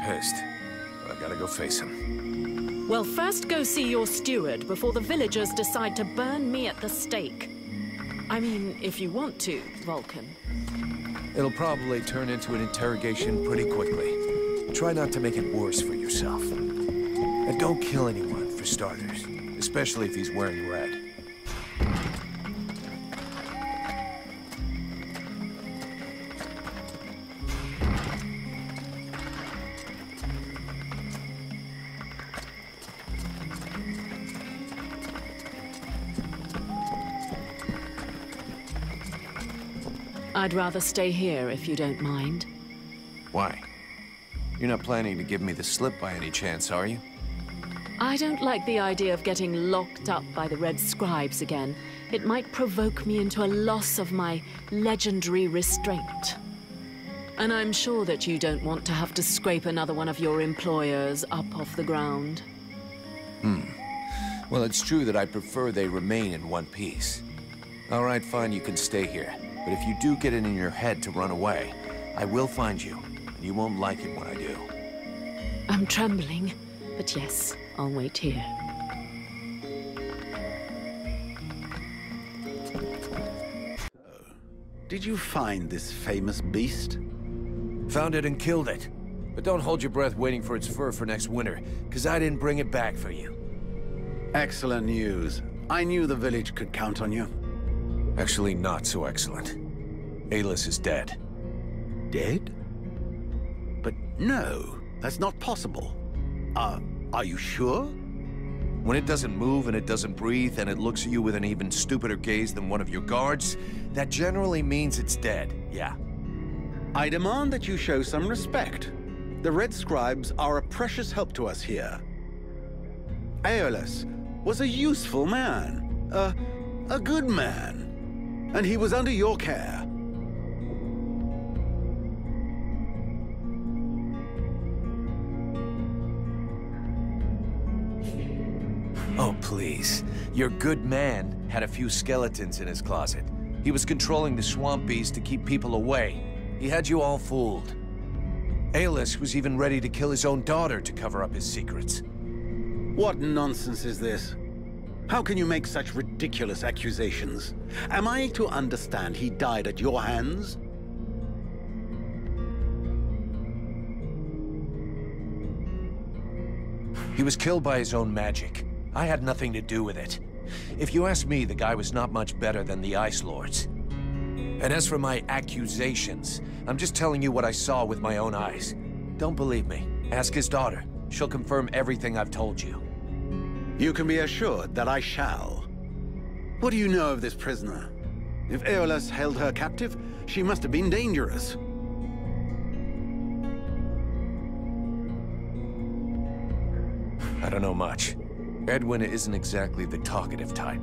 Pissed, but I gotta go face him. Well, first go see your steward before the villagers decide to burn me at the stake. I mean, if you want to, Vulcan. It'll probably turn into an interrogation pretty quickly. Try not to make it worse for yourself. And don't kill anyone, for starters. Especially if he's wearing red. I'd rather stay here if you don't mind. Why? You're not planning to give me the slip by any chance, are you? I don't like the idea of getting locked up by the Red Scribes again. It might provoke me into a loss of my legendary restraint. And I'm sure that you don't want to have to scrape another one of your employers up off the ground. Well, it's true that I prefer they remain in one piece. All right, fine, you can stay here. But if you do get it in your head to run away, I will find you, and you won't like it when I do. I'm trembling, but yes, I'll wait here. Did you find this famous beast? Found it and killed it. But don't hold your breath waiting for its fur for next winter, because I didn't bring it back for you. Excellent news. I knew the village could count on you. Actually, not so excellent. Alis is dead. Dead? But no, that's not possible. Are you sure? When it doesn't move and it doesn't breathe and it looks at you with an even stupider gaze than one of your guards, that generally means it's dead, yeah. I demand that you show some respect. The Red Scribes are a precious help to us here. Aeolus was a useful man, a good man. And he was under your care. Oh, please. Your good man had a few skeletons in his closet. He was controlling the swamp bees to keep people away. He had you all fooled. Aeolus was even ready to kill his own daughter to cover up his secrets. What nonsense is this? How can you make such ridiculous accusations? Am I to understand he died at your hands? He was killed by his own magic. I had nothing to do with it. If you ask me, the guy was not much better than the Ice Lords. And as for my accusations, I'm just telling you what I saw with my own eyes. Don't believe me. Ask his daughter. She'll confirm everything I've told you. You can be assured that I shall. What do you know of this prisoner? If Aeolus held her captive, she must have been dangerous. I don't know much. Edwin isn't exactly the talkative type.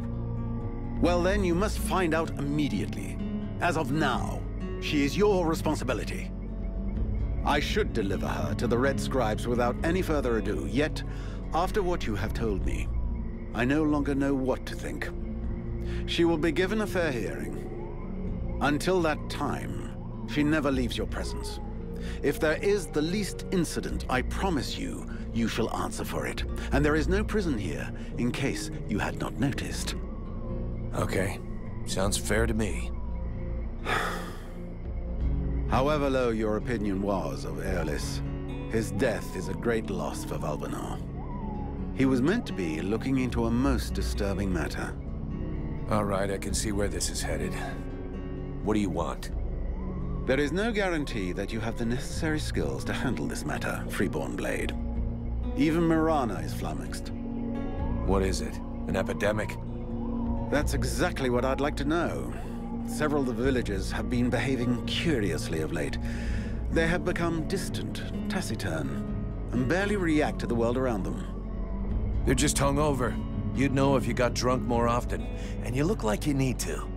Well then, you must find out immediately. As of now, she is your responsibility. I should deliver her to the Red Scribes without any further ado, yet, after what you have told me, I no longer know what to think. She will be given a fair hearing. Until that time, she never leaves your presence. If there is the least incident, I promise you, you shall answer for it. And there is no prison here, in case you had not noticed. Okay. Sounds fair to me. However low your opinion was of Aeolus, his death is a great loss for Valvanor. He was meant to be looking into a most disturbing matter. All right, I can see where this is headed. What do you want? There is no guarantee that you have the necessary skills to handle this matter, Freeborn Blade. Even Mirana is flummoxed. What is it? An epidemic? That's exactly what I'd like to know. Several of the villagers have been behaving curiously of late. They have become distant, taciturn, and barely react to the world around them. They're just hungover. You'd know if you got drunk more often, and you look like you need to.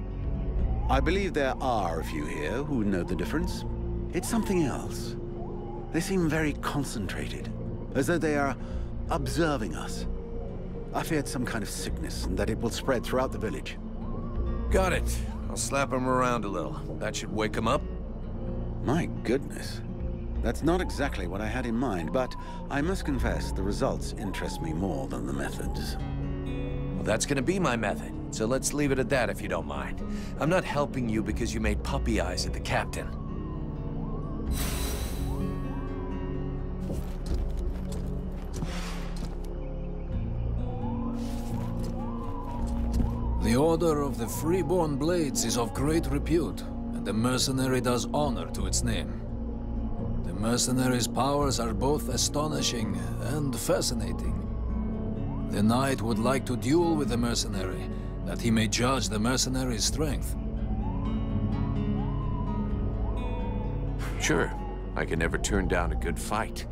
I believe there are a few here who know the difference. It's something else. They seem very concentrated, as though they are observing us. I feared some kind of sickness and that it will spread throughout the village. Got it. I'll slap him around a little. That should wake him up. My goodness. That's not exactly what I had in mind, but I must confess the results interest me more than the methods. Well, that's gonna be my method, so let's leave it at that if you don't mind. I'm not helping you because you made puppy eyes at the captain. The Order of the Freeborn Blades is of great repute, and the mercenary does honor to its name. The mercenary's powers are both astonishing and fascinating. The knight would like to duel with the mercenary, that he may judge the mercenary's strength. Sure, I can never turn down a good fight.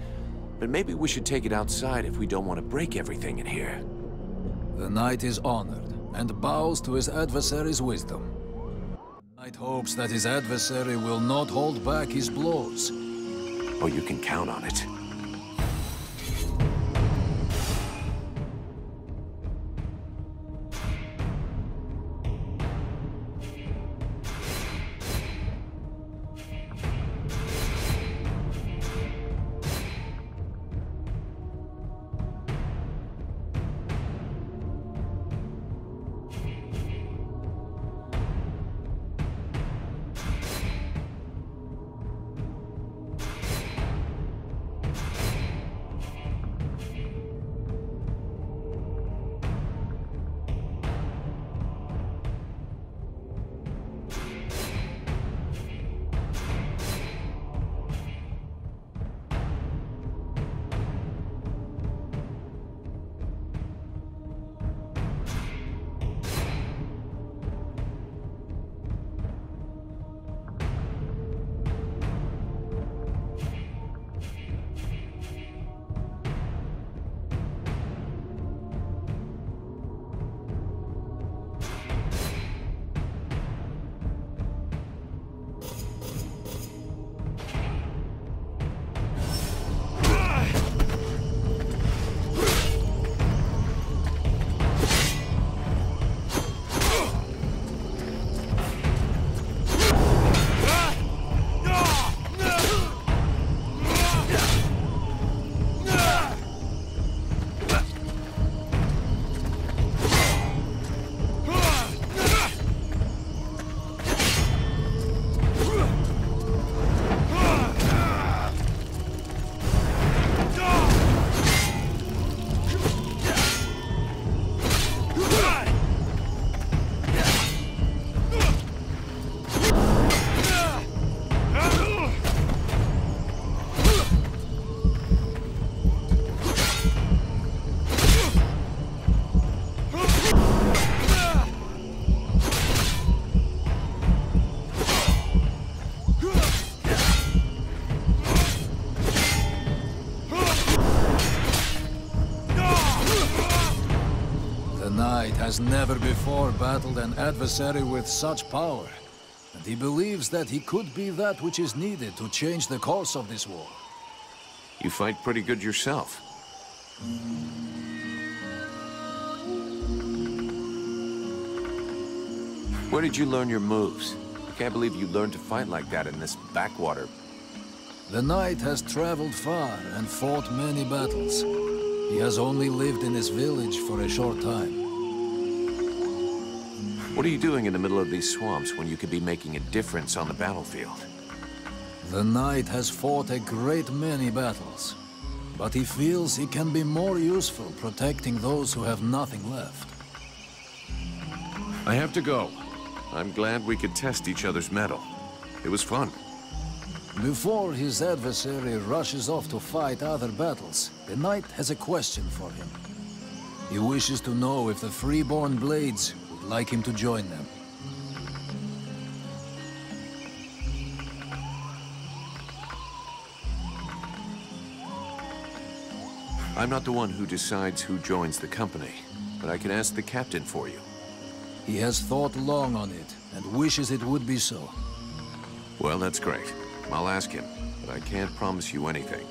But maybe we should take it outside if we don't want to break everything in here. The knight is honored, and bows to his adversary's wisdom. The knight hopes that his adversary will not hold back his blows. Oh, you can count on it. never before battled an adversary with such power, and he believes that he could be that which is needed to change the course of this war. You fight pretty good yourself. Where did you learn your moves? I can't believe you learned to fight like that in this backwater. The knight has traveled far and fought many battles. He has only lived in this village for a short time. What are you doing in the middle of these swamps when you could be making a difference on the battlefield? The knight has fought a great many battles, but he feels he can be more useful protecting those who have nothing left. I have to go. I'm glad we could test each other's mettle. It was fun. Before his adversary rushes off to fight other battles, the knight has a question for him. He wishes to know if the Freeborn Blades would like him to join them. I'm not the one who decides who joins the company, but I can ask the captain for you. He has thought long on it, and wishes it would be so. Well, that's great. I'll ask him, but I can't promise you anything.